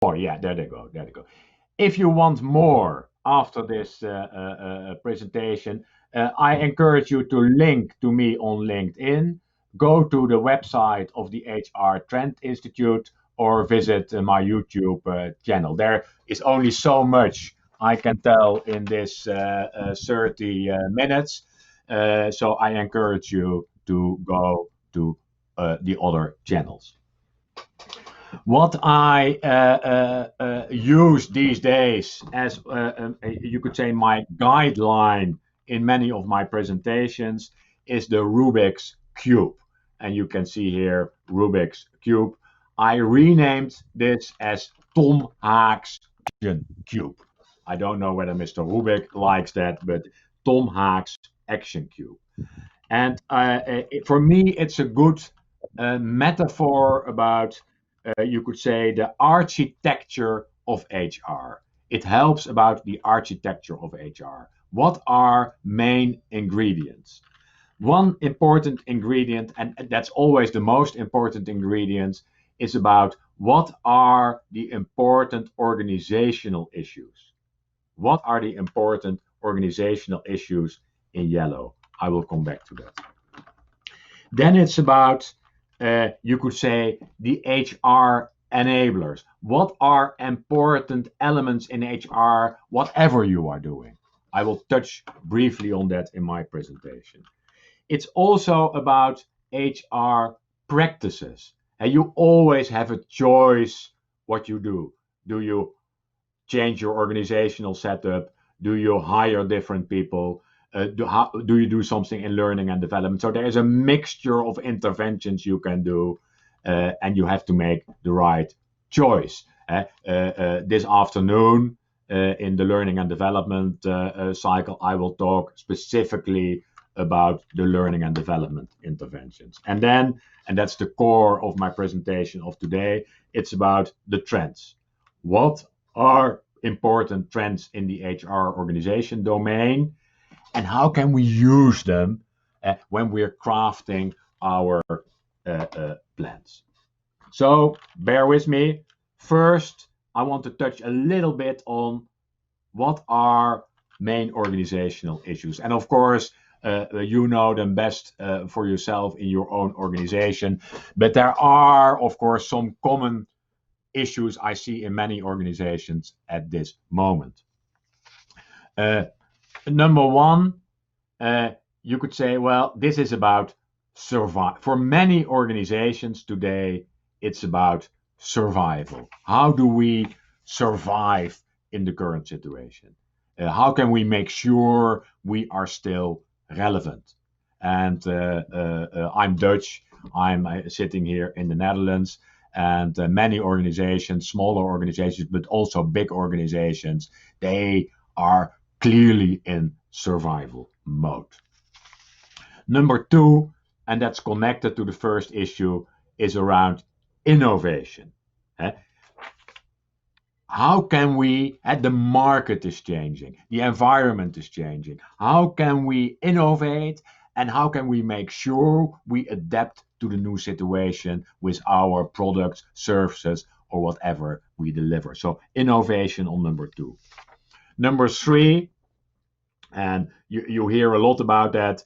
more. Yeah, there they go. There they go. If you want more after this presentation, I encourage you to link to me on LinkedIn, go to the website of the HR Trend Institute, or visit my YouTube channel. There is only so much I can tell in this 30 minutes. So I encourage you to go to the other channels. What I use these days as, you could say, my guideline in many of my presentations is the Rubik's Cube. And you can see here Rubik's Cube. I renamed this as Tom Haak's Action Cube. I don't know whether Mr. Rubik likes that, but Tom Haak's Action Cube. And for me, it's a good metaphor about, you could say, the architecture of HR. It helps about the architecture of HR. What are main ingredients? One important ingredient, and that's always the most important ingredient, is about what are the important organizational issues. What are the important organizational issues in yellow? I will come back to that. Then it's about, you could say, the HR enablers. What are important elements in HR, whatever you are doing? I will touch briefly on that in my presentation. It's also about HR practices. And you always have a choice what you do. Do you change your organizational setup? Do you hire different people? Do you do something in learning and development? So there is a mixture of interventions you can do, and you have to make the right choice. This afternoon, in the learning and development cycle, I will talk specifically about the learning and development interventions. And then, and that's the core of my presentation of today, it's about the trends. What are important trends in the HR organization domain, and how can we use them when we're crafting our plans? So bear with me. First, I want to touch a little bit on what are main organizational issues. And of course, you know them best for yourself in your own organization. But there are, of course, some common issues I see in many organizations at this moment. Number one, you could say, well, this is about survive. For many organizations today, it's about survival. How do we survive in the current situation? How can we make sure we are still relevant? And I'm Dutch. I'm sitting here in the Netherlands, and many organizations, smaller organizations, but also big organizations, they are clearly in survival mode. Number two, and that's connected to the first issue, is around innovation. How can we, the market is changing, the environment is changing. How can we innovate, and how can we make sure we adapt to the new situation with our products, services, or whatever we deliver? So innovation on number two. Number three, and you hear a lot about that,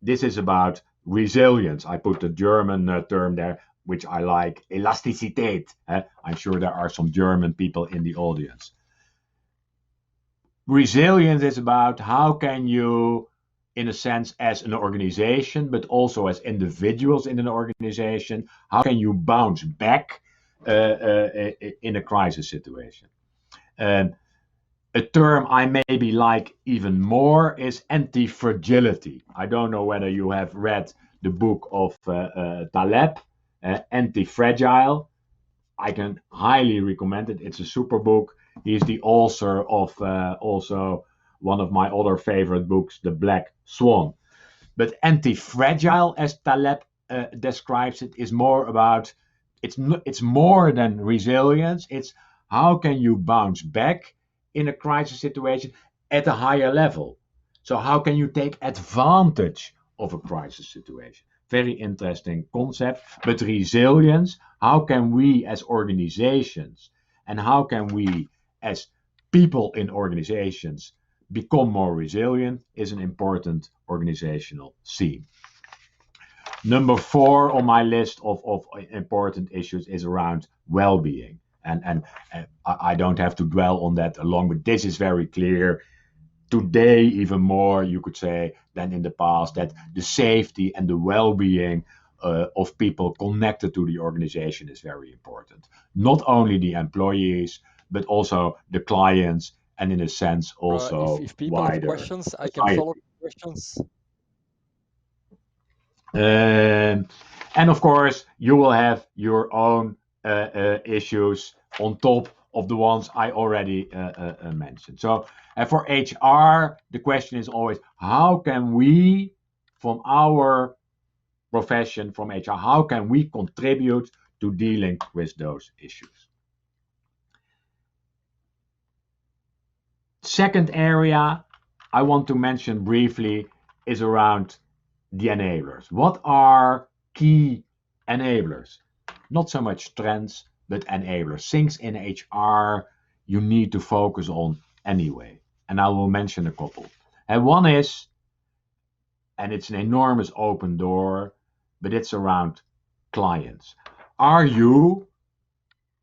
this is about resilience. I put the German term there, which I like, Elasticität. I'm sure there are some German people in the audience. Resilience is about how can you, in a sense, as an organization, but also as individuals in an organization, how can you bounce back in a crisis situation? A term I maybe like even more is anti-fragility. I don't know whether you have read the book of Taleb, Anti-Fragile. I can highly recommend it. It's a super book. He's the author of also one of my other favorite books, The Black Swan. But anti-fragile, as Taleb describes it, is more about, it's more than resilience. It's how can you bounce back in a crisis situation at a higher level. So how can you take advantage of a crisis situation? Very interesting concept. But resilience, how can we as organizations and how can we, as people in organizations, become more resilient is an important organizational theme. Number 4 on my list of important issues is around well-being. And I don't have to dwell on that long, but this is very clear today, even more, you could say, than in the past, that the safety and the well-being of people connected to the organization is very important. Not only the employees, but also the clients, and in a sense also If people have wider questions, I can follow society. questions. And of course, you will have your own issues on top of the ones I already mentioned. So for HR, the question is always, how can we, from our profession, from HR, how can we contribute to dealing with those issues? Second area I want to mention briefly is around the enablers. What are key enablers? Not so much trends, but enablers. Things in HR you need to focus on anyway. And I will mention a couple. And one is, and it's an enormous open door, but it's around clients. Are you,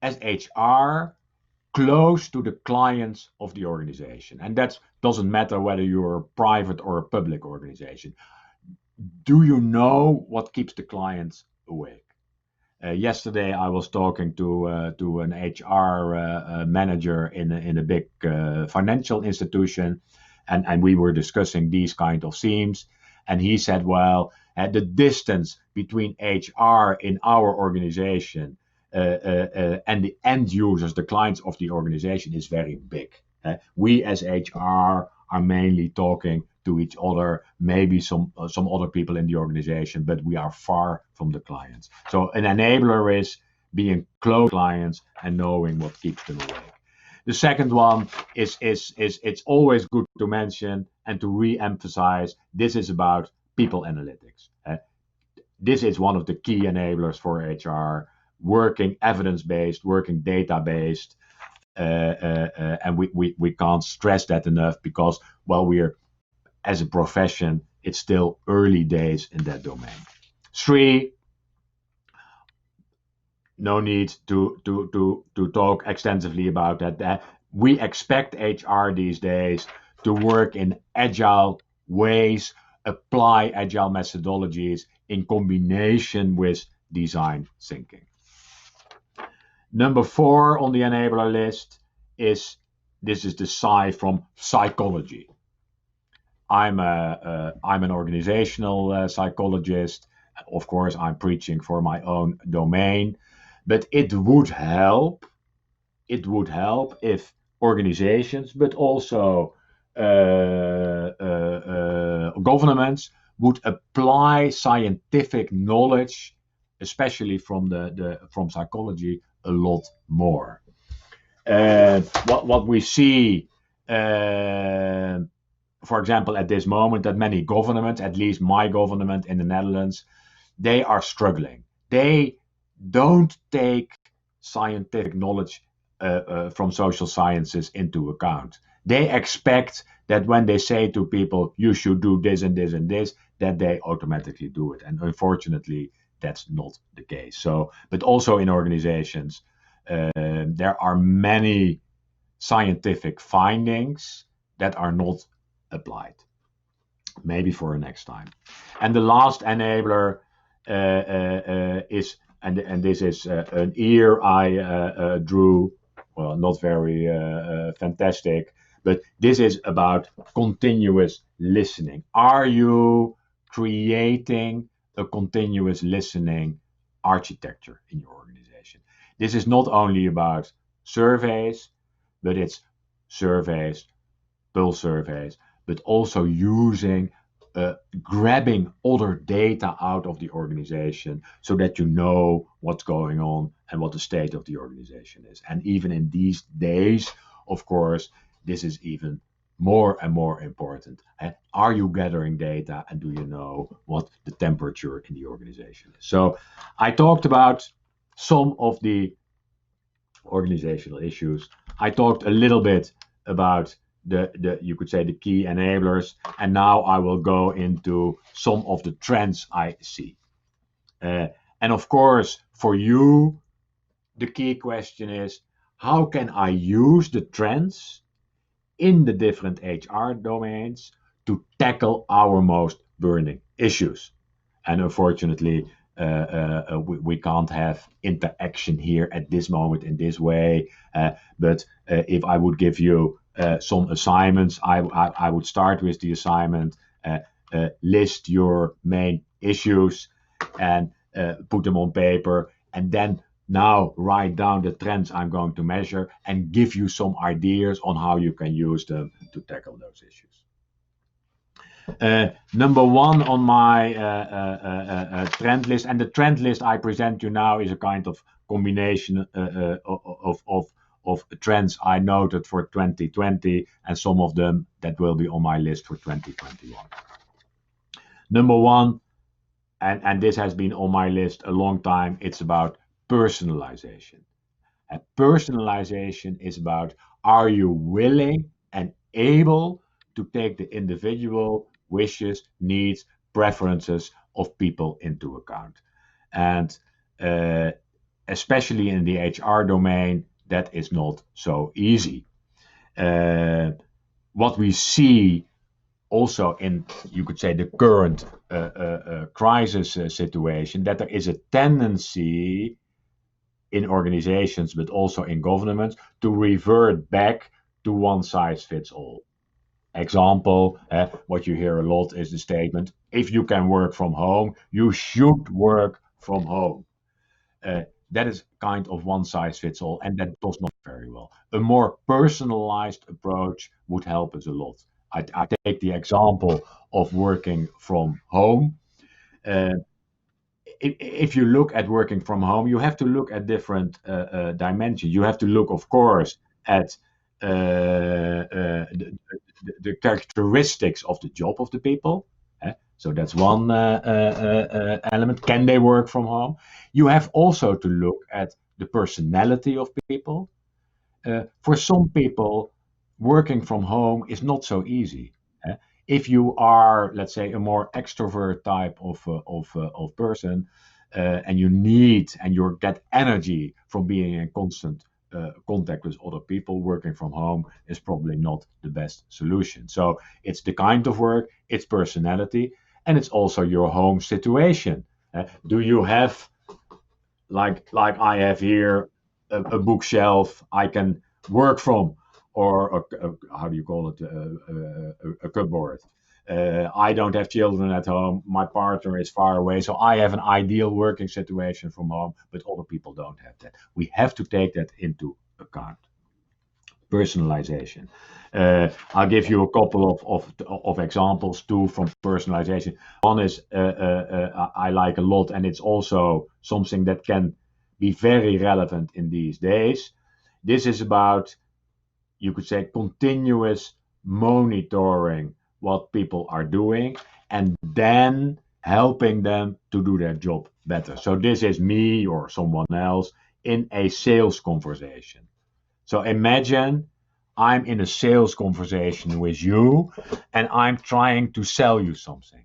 as HR, close to the clients of the organization? And that doesn't matter whether you're a private or a public organization. Do you know what keeps the clients awake? Yesterday, I was talking to an HR manager in a big financial institution, and we were discussing these kind of themes. And he said, well, the distance between HR in our organization and the end users, the clients of the organization, is very big. We as HR are mainly talking to each other, maybe some other people in the organization, but we are far from the clients. So an enabler is being close to clients and knowing what keeps them awake. The second one is it's always good to mention and to re-emphasize, this is about people analytics. This is one of the key enablers for HR, working evidence-based, working data-based, and we can't stress that enough, because, well, we're, as a profession, it's still early days in that domain. 3, no need to talk extensively about that. We expect HR these days to work in agile ways, apply agile methodologies in combination with design thinking. Number 4 on the enabler list is, this is the psi from psychology. I'm an organizational psychologist. Of course, I'm preaching for my own domain, but it would help if organizations, but also governments, would apply scientific knowledge, especially from from psychology, a lot more. What we see, for example, at this moment, that many governments, at least my government in the Netherlands, they are struggling. They don't take scientific knowledge from social sciences into account. They expect that when they say to people, you should do this and this and this, that they automatically do it. And unfortunately, that's not the case. So, but also in organizations, there are many scientific findings that are not applied. Maybe for a next time. And the last enabler is, and this is an ear I drew, well, not very fantastic, but this is about continuous listening. Are you creating a continuous listening architecture in your organization? This is not only about surveys, but it's surveys, pulse surveys, but also using grabbing other data out of the organization so that you know what's going on and what the state of the organization is. And even in these days, of course, this is even more and more important. Are you gathering data, and do you know what the temperature in the organization is? So I talked about some of the organizational issues. I talked a little bit about the you could say the key enablers, and now I will go into some of the trends I see. And of course, for you, the key question is, how can I use the trends in the different HR domains to tackle our most burning issues? And unfortunately, we can't have interaction here at this moment in this way. But if I would give you some assignments, I would start with the assignment, list your main issues and put them on paper, and then now write down the trends I'm going to measure and give you some ideas on how you can use them to tackle those issues. Number one on my trend list, and the trend list I present you now is a kind of combination of trends I noted for 2020 and some of them that will be on my list for 2021. Number one, and this has been on my list a long time, it's about personalization. And personalization is about, are you willing and able to take the individual wishes, needs, preferences of people into account? And especially in the HR domain, that is not so easy. What we see also in, you could say, the current crisis situation, that there is a tendency in organizations, but also in governments, to revert back to one size fits all. Example, what you hear a lot is the statement, if you can work from home, you should work from home. That is kind of one size fits all, and that does not very well. A more personalized approach would help us a lot. I take the example of working from home. If you look at working from home, you have to look at different dimensions. You have to look, of course, at the characteristics of the job of the people. So that's one element. Can they work from home? You have also to look at the personality of people. For some people, working from home is not so easy. If you are, let's say, a more extrovert type of person, and you get energy from being in constant contact with other people, working from home is probably not the best solution. So it's the kind of work, it's personality, and it's also your home situation. Do you have, like I have here, a bookshelf I can work from, or how do you call it, a cupboard? I don't have children at home. My partner is far away, so I have an ideal working situation from home, but other people don't have that. We have to take that into account. Personalization. I'll give you a couple of examples too from personalization. One is I like a lot, and it's also something that can be very relevant in these days. This is about, you could say, continuous monitoring what people are doing and then helping them to do their job better. So this is me or someone else in a sales conversation. So imagine I'm in a sales conversation with you and I'm trying to sell you something.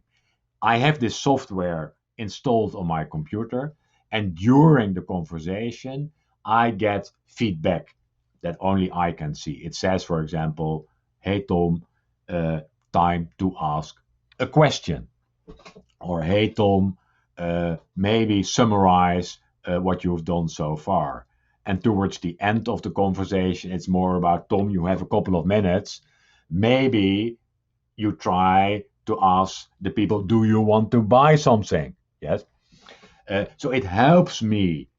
I have this software installed on my computer, and during the conversation, I get feedback that only I can see. It says, for example, hey Tom, time to ask a question. Or hey Tom, maybe summarize what you've done so far. And towards the end of the conversation, it's more about, Tom, you have a couple of minutes. Maybe you try to ask the people, do you want to buy something? Yes. So it helps me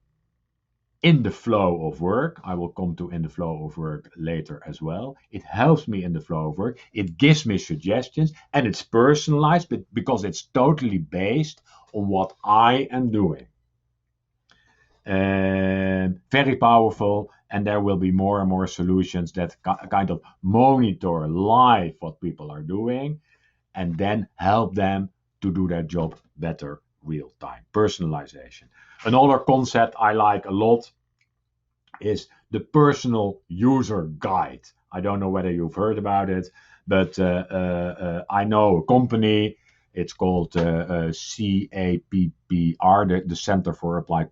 in the flow of work. I will come to in the flow of work later as well. It helps me in the flow of work. It gives me suggestions, and it's personalized because it's totally based on what I am doing. Very powerful, and there will be more and more solutions that kind of monitor live what people are doing and then help them to do their job better real time. Personalization. Another concept I like a lot is the personal user guide. I don't know whether you've heard about it, but I know a company. It's called CAPPR, the Center for Applied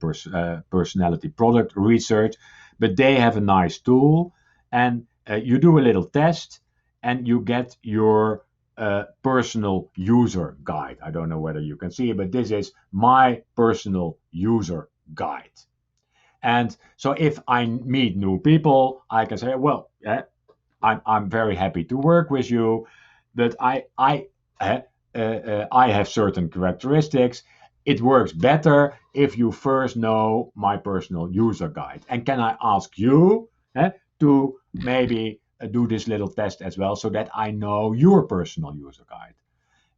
Personality Product Research. But they have a nice tool, and you do a little test, and you get your personal user guide. I don't know whether you can see it, but this is my personal user guide. And so if I meet new people, I can say, well, I'm very happy to work with you, but I have certain characteristics. It works better if you first know my personal user guide. And can I ask you to maybe do this little test as well so that I know your personal user guide?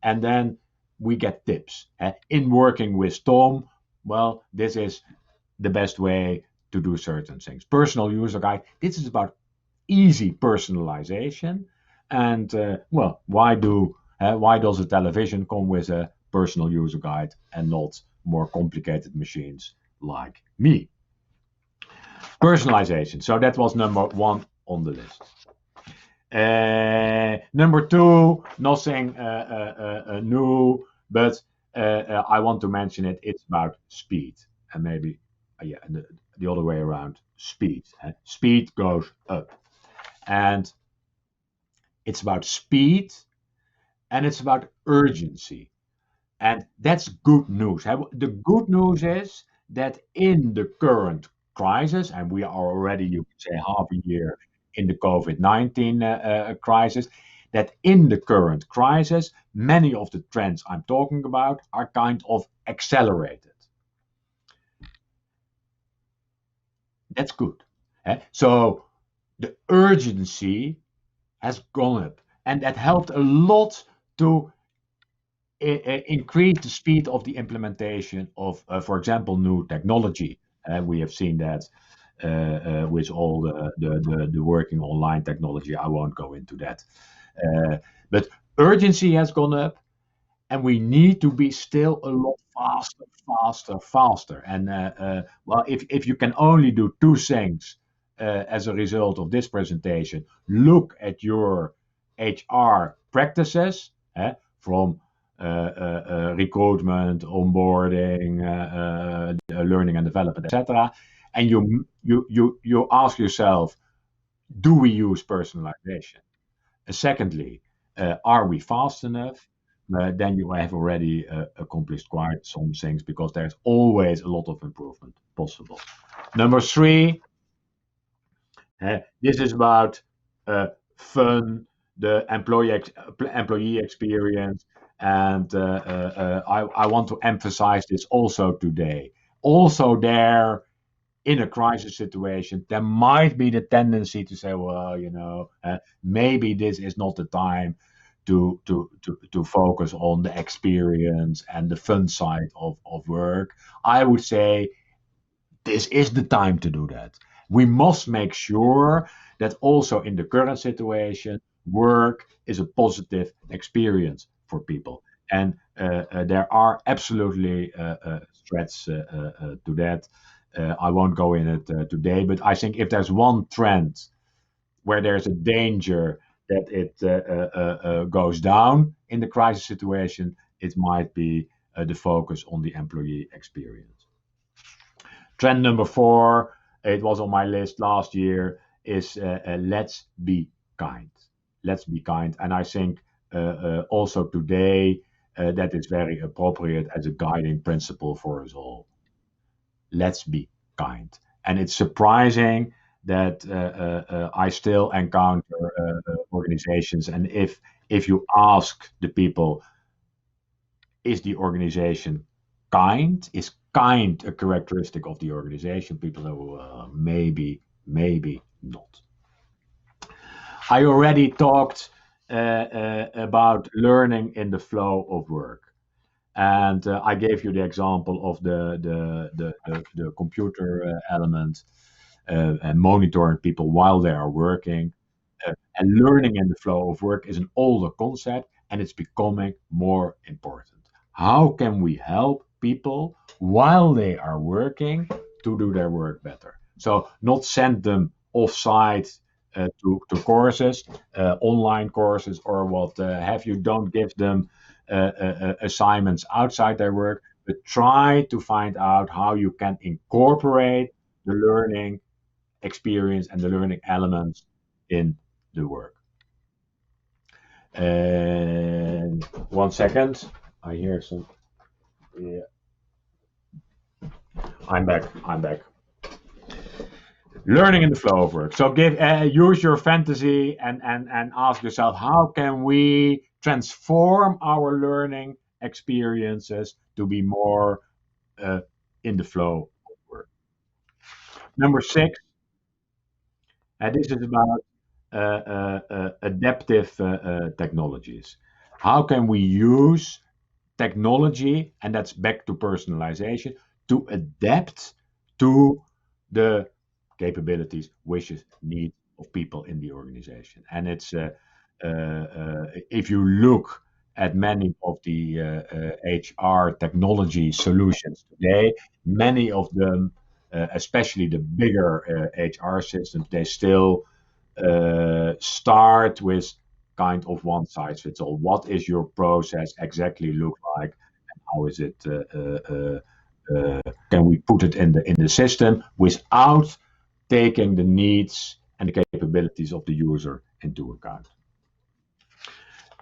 And then we get tips. In working with Tom, well, this is the best way to do certain things. Personal user guide, this is about easy personalization. And well, why does a television come with a personal user guide and not more complicated machines like me? Personalization. So that was number one on the list. Number two, nothing new, but I want to mention it. It's about speed, and maybe yeah, the other way around. Speed. Speed goes up, and it's about speed, and it's about urgency, and that's good news. The good news is that in the current crisis, and we are already, you could say, half a year in the COVID-19 crisis, that in the current crisis, many of the trends I'm talking about are kind of accelerated. That's good. So the urgency has gone up, and that helped a lot to increase the speed of the implementation of, for example, new technology. We have seen that with all the working online technology. I won't go into that. But urgency has gone up, and we need to be still a lot faster. And well, if you can only do two things as a result of this presentation, look at your HR practices from recruitment, onboarding, learning and development, etc. And you ask yourself, do we use personalization? Secondly, are we fast enough? Then you have already accomplished quite some things, because there's always a lot of improvement possible. Number three, this is about fun, the employee experience, and I want to emphasize this also today. Also, there in a crisis situation, there might be the tendency to say, well, maybe this is not the time to focus on the experience and the fun side of work. I would say this is the time to do that. We must make sure that also in the current situation, work is a positive experience for people. And there are absolutely threats to that. I won't go in it today, but I think if there's one trend where there's a danger that it goes down in the crisis situation, it might be the focus on the employee experience. Trend number four, it was on my list last year, is let's be kind. Let's be kind. And I think also today that is very appropriate as a guiding principle for us all. Let's be kind. And it's surprising that I still encounter organizations, and if you ask the people, is the organization kind? Is kind a characteristic of the organization? People say, maybe not. I already talked about learning in the flow of work. And I gave you the example of the computer element and monitoring people while they are working. And learning in the flow of work is an older concept, and it's becoming more important. How can we help people while they are working to do their work better? So not send them off-site to courses, online courses or what have you. Don't give them assignments outside their work, but try to find out how you can incorporate the learning experience and the learning elements in the work. And 1 second, I hear some. Yeah, I'm back. I'm back. Learning in the flow of work. So use your fantasy and ask yourself, how can we transform our learning experiences to be more uh, in the flow of work. Number 6, this is about adaptive technologies. How can we use technology, and that's back to personalization, to adapt to the capabilities, wishes, needs of people in the organization. And it's if you look at many of the HR technology solutions today, many of them, especially the bigger HR systems, they still start with kind of one size fits all. What is your process exactly look like? How is it? Can we put it in the system without taking the needs and the capabilities of the user into account?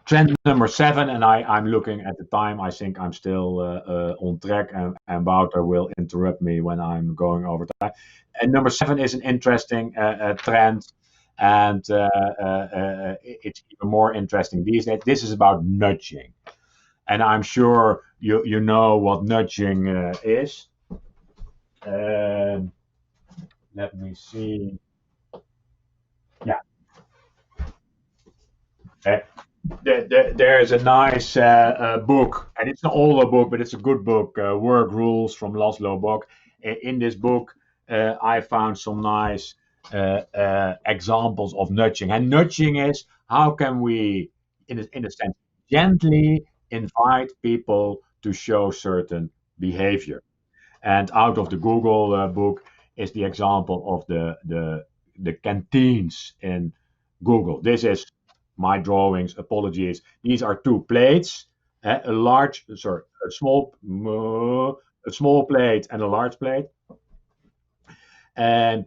Trend number 7, and I'm looking at the time. I think I'm still on track, and Wouter will interrupt me when I'm going over time. And number 7 is an interesting trend, and it's even more interesting these days. This is about nudging, and I'm sure you know what nudging is. Um, Let me see. Yeah. Uh, there is a nice book, and it's not all a book, but it's a good book, Work Rules from Laszlo Bock. In this book, I found some nice examples of nudging. And nudging is how can we, in a sense, gently invite people to show certain behavior. And out of the Google book is the example of the canteens in Google. This is my drawings. Apologies. These are two plates, a small plate and a large plate. And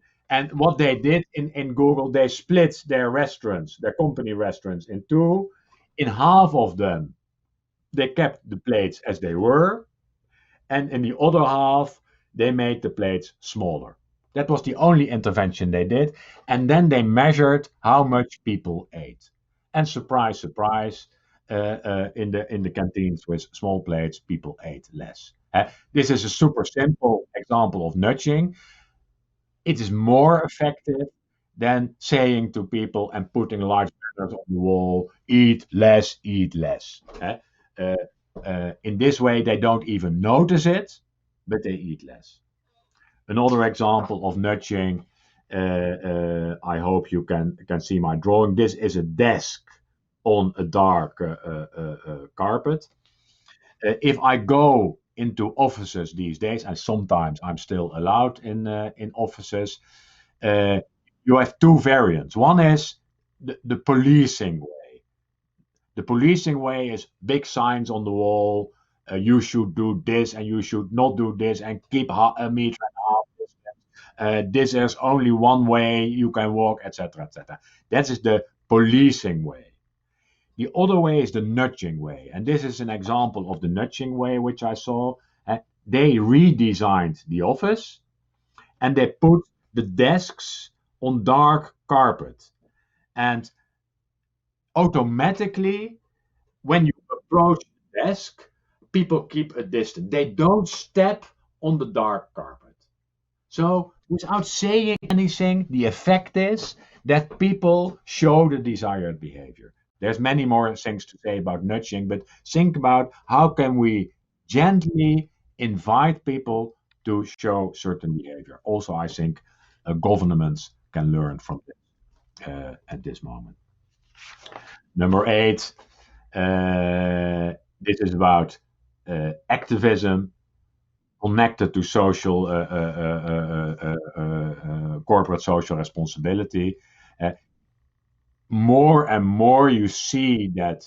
what they did in Google, they split their restaurants, their company restaurants, in two. In half of them, they kept the plates as they were, and in the other half, they made the plates smaller. That was the only intervention they did. And then they measured how much people ate. And surprise, surprise, in the canteens with small plates, people ate less. This is a super simple example of nudging. It is more effective than saying to people and putting large banners on the wall, eat less, eat less. Uh, in this way, they don't even notice it, but they eat less. Another example of nudging, I hope you can see my drawing. This is a desk on a dark carpet. If I go into offices these days, and sometimes I'm still allowed in offices, uh, you have two variants. One is the policing way. The policing way is big signs on the wall. You should do this and you should not do this, and keep a meter and a half distance. This is only one way you can walk, etc., etc. That is the policing way. The other way is the nudging way, and this is an example of the nudging way which I saw. They redesigned the office and they put the desks on dark carpet, and automatically when you approach the desk, people keep a distance. They don't step on the dark carpet. So, without saying anything, the effect is that people show the desired behavior. There's many more things to say about nudging, but think about how can we gently invite people to show certain behavior. Also, I think governments can learn from this at this moment. Number 8, this is about activism. connected to social corporate social responsibility. Uh, More and more you see that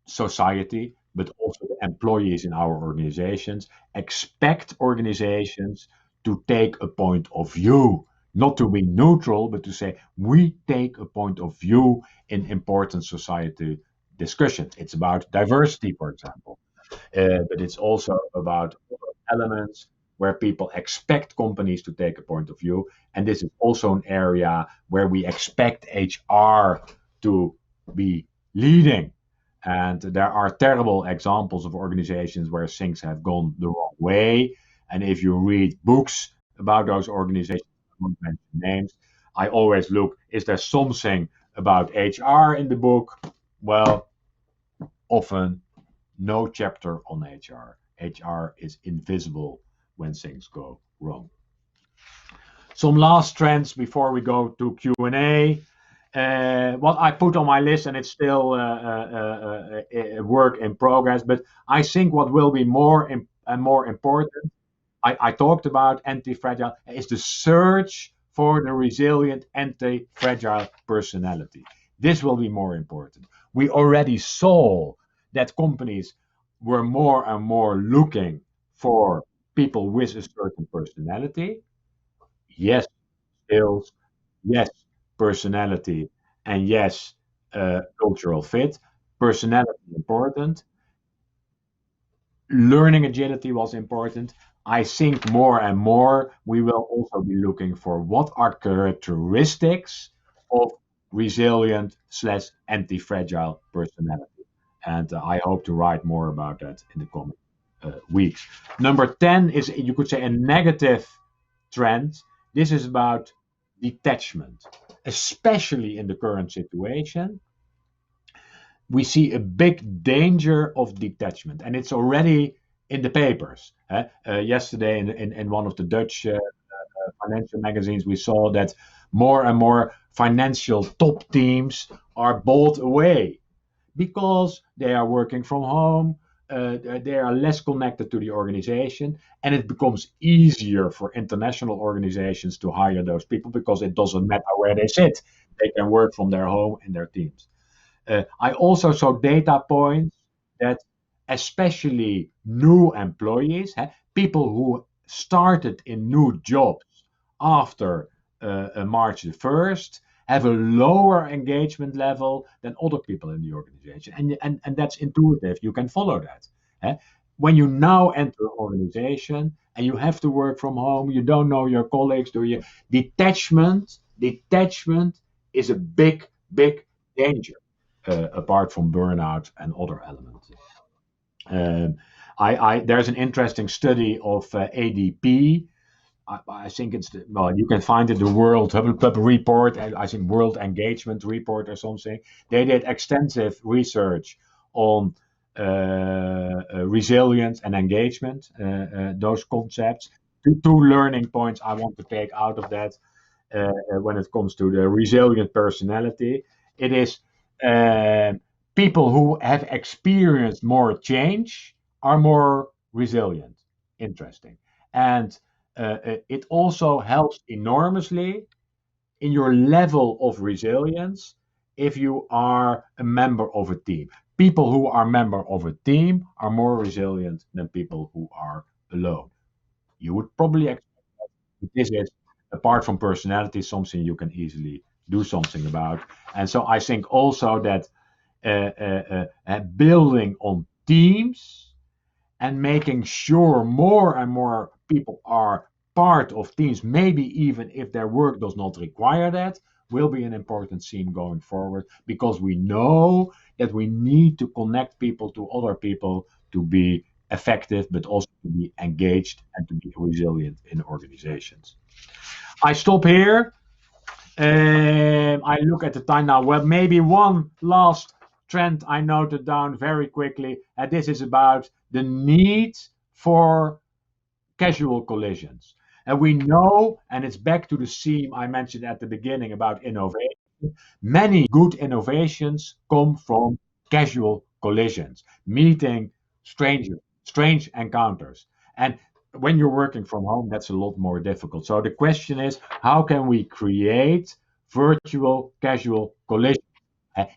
society, but also the employees in our organizations, expect organizations to take a point of view, not to be neutral, but to say we take a point of view in important society discussions. It's about diversity, for example, but it's also about elements where people expect companies to take a point of view. And this is also an area where we expect HR to be leading. And there are terrible examples of organizations where things have gone the wrong way. And if you read books about those organizations, I won't mention names, I always look, is there something about HR in the book? Well, often no chapter on HR. HR is invisible when things go wrong. Some last trends before we go to Q&A. What I put on my list, and it's still a work in progress, but I think what will be more and more important, I talked about anti-fragile, is the search for the resilient anti-fragile personality. This will be more important. We already saw that companies were more and more looking for people with a certain personality. Yes, skills, yes, personality, and yes, cultural fit. Personality important. Learning agility was important. I think more and more we will also be looking for what are characteristics of resilient slash anti-fragile personality. And I hope to write more about that in the coming weeks. Number 10 is, you could say, a negative trend. This is about detachment, especially in the current situation. We see a big danger of detachment, and it's already in the papers. Yesterday, in one of the Dutch financial magazines, we saw that more and more financial top teams are bought away because they are working from home. They are less connected to the organization, and it becomes easier for international organizations to hire those people because it doesn't matter where they sit. They can work from their home and their teams. I also saw data points that especially new employees, people who started in new jobs after March the 1st, have a lower engagement level than other people in the organization. And that's intuitive. You can follow that. When you now enter an organization and you have to work from home, you don't know your colleagues, do you? Detachment is a big, big danger, apart from burnout and other elements. Um, there's an interesting study of ADP. I think it's well, you can find it the World Report, I think World Engagement Report or something. They did extensive research on resilience and engagement, those concepts. Two learning points I want to take out of that when it comes to the resilient personality. It is uh, people who have experienced more change are more resilient. Interesting. And it also helps enormously in your level of resilience if you are a member of a team. People who are member of a team are more resilient than people who are alone. You would probably expect that this is, apart from personality, something you can easily do something about. And so I think also that building on teams and making sure more and more people are part of teams, maybe even if their work does not require that, will be an important theme going forward, because we know that we need to connect people to other people to be effective, but also to be engaged and to be resilient in organizations. I stop here. I look at the time now. Well, maybe one last trend I noted down very quickly, and this is about the need for casual collisions. And we know, and it's back to the theme I mentioned at the beginning about innovation, many good innovations come from casual collisions, meeting strangers, strange encounters. And when you're working from home, that's a lot more difficult. So the question is, how can we create virtual casual collisions?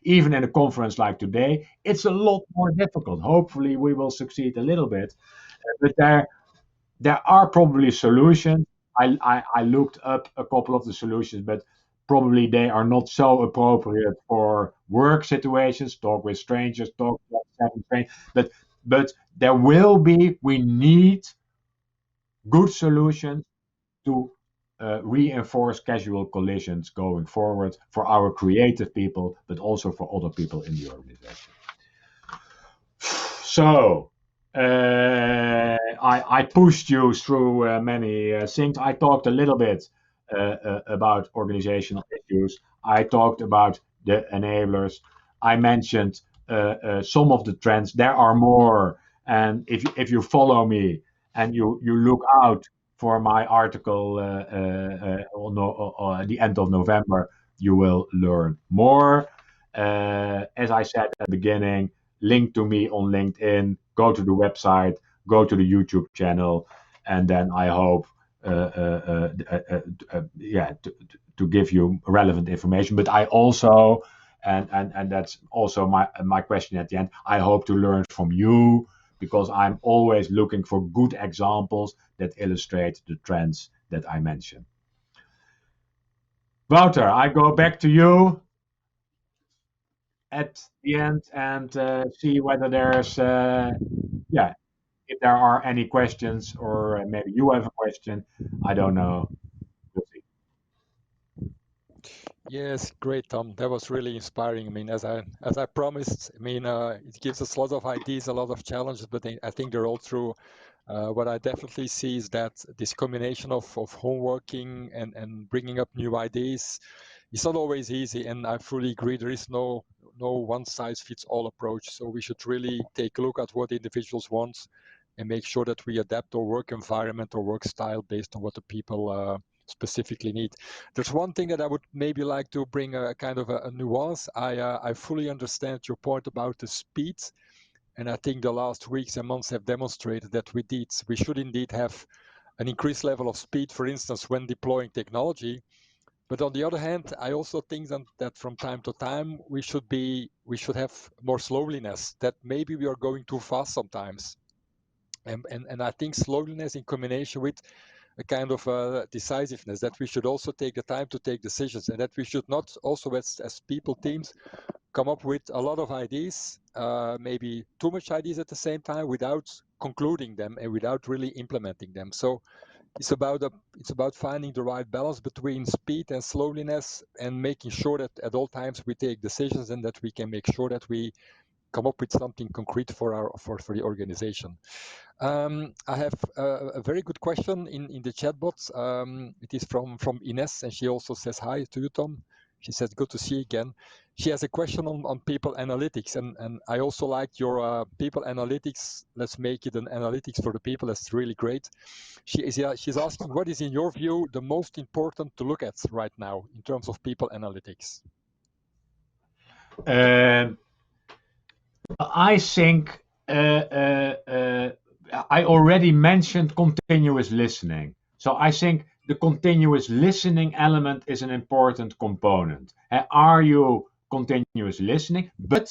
Even in a conference like today, it's a lot more difficult. Hopefully, we will succeed a little bit, but there are probably solutions. I looked up a couple of the solutions, but probably they are not so appropriate for work situations. Talk with strangers, talk with seven strangers. But we need good solutions to reinforce casual collisions going forward for our creative people, but also for other people in the organization. So I pushed you through many things. I talked a little bit about organizational issues. I talked about the enablers. I mentioned some of the trends. There are more, and if you follow me and you look out for my article at the end of November, you will learn more. As I said at the beginning, link to me on LinkedIn, go to the website, go to the YouTube channel, and then I hope, yeah, to give you relevant information. But I also, and that's also my question at the end. I hope to learn from you because I'm always looking for good examples that illustrate the trends that I mentioned. Wouter, I go back to you at the end and see whether there's yeah, if there are any questions or maybe you have a question. I don't know. We'll see. Yes, great, Tom. That was really inspiring. I mean, as I promised, I mean, it gives us a lot of ideas, a lot of challenges, but I think they're all true. What I definitely see is that this combination of homeworking and bringing up new ideas is not always easy. And I fully agree, there is no one size fits all approach. So we should really take a look at what individuals want and make sure that we adapt our work environment or work style based on what the people specifically need. There's one thing that I would maybe like to bring a kind of a nuance. I fully understand your point about the speed, and I think the last weeks and months have demonstrated that we should indeed have an increased level of speed, for instance, when deploying technology. But on the other hand, I also think that from time to time we should have more slowliness. That maybe we are going too fast sometimes, and I think slowliness in combination with a kind of decisiveness, that we should also take the time to take decisions, and that we should not also as people teams come up with a lot of ideas, maybe too much ideas at the same time without concluding them and without really implementing them. So it's about finding the right balance between speed and slowliness, and making sure that at all times we take decisions and that we can make sure that we come up with something concrete for the organization. I have a very good question in the chat box. It is from Ines, and she also says hi to you, Tom. She says, good to see you again. She has a question on people analytics, and I also like your people analytics. Let's make it an analytics for the people. That's really great. She's asking, what is in your view the most important to look at right now in terms of people analytics? I think I already mentioned continuous listening. So I think the continuous listening element is an important component. Are you continuous listening? But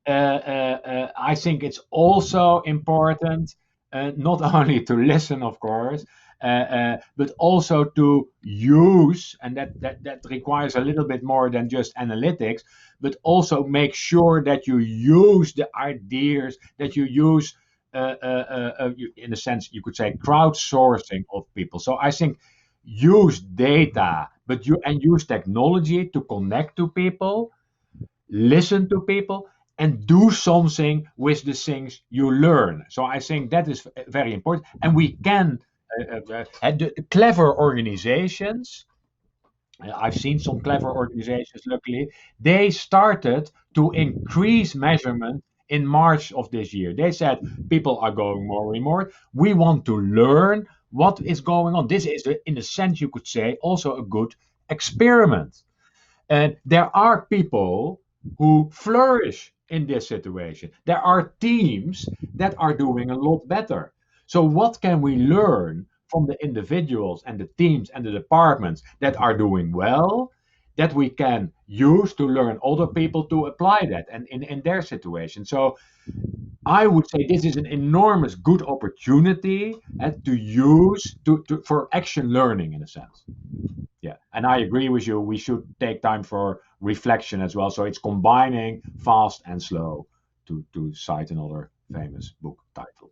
I think it's also important not only to listen, of course, but also to use, and that requires a little bit more than just analytics, but also make sure that you use the ideas, that you use, in a sense, you could say crowdsourcing of people. So I think use data, but use technology to connect to people, listen to people, and do something with the things you learn. So I think that is very important. And we can, the clever organizations, I've seen some clever organizations, luckily, they started to increase measurement in March of this year. They said people are going more remote. We want to learn what is going on. This is, in a sense, you could say, also a good experiment. And there are people who flourish in this situation. There are teams that are doing a lot better. So what can we learn from the individuals and the teams and the departments that are doing well, that we can use to learn other people to apply that and in their situation? So I would say this is an enormous good opportunity to use for action learning in a sense. Yeah, and I agree with you. We should take time for reflection as well. So it's combining fast and slow, to cite another famous book title.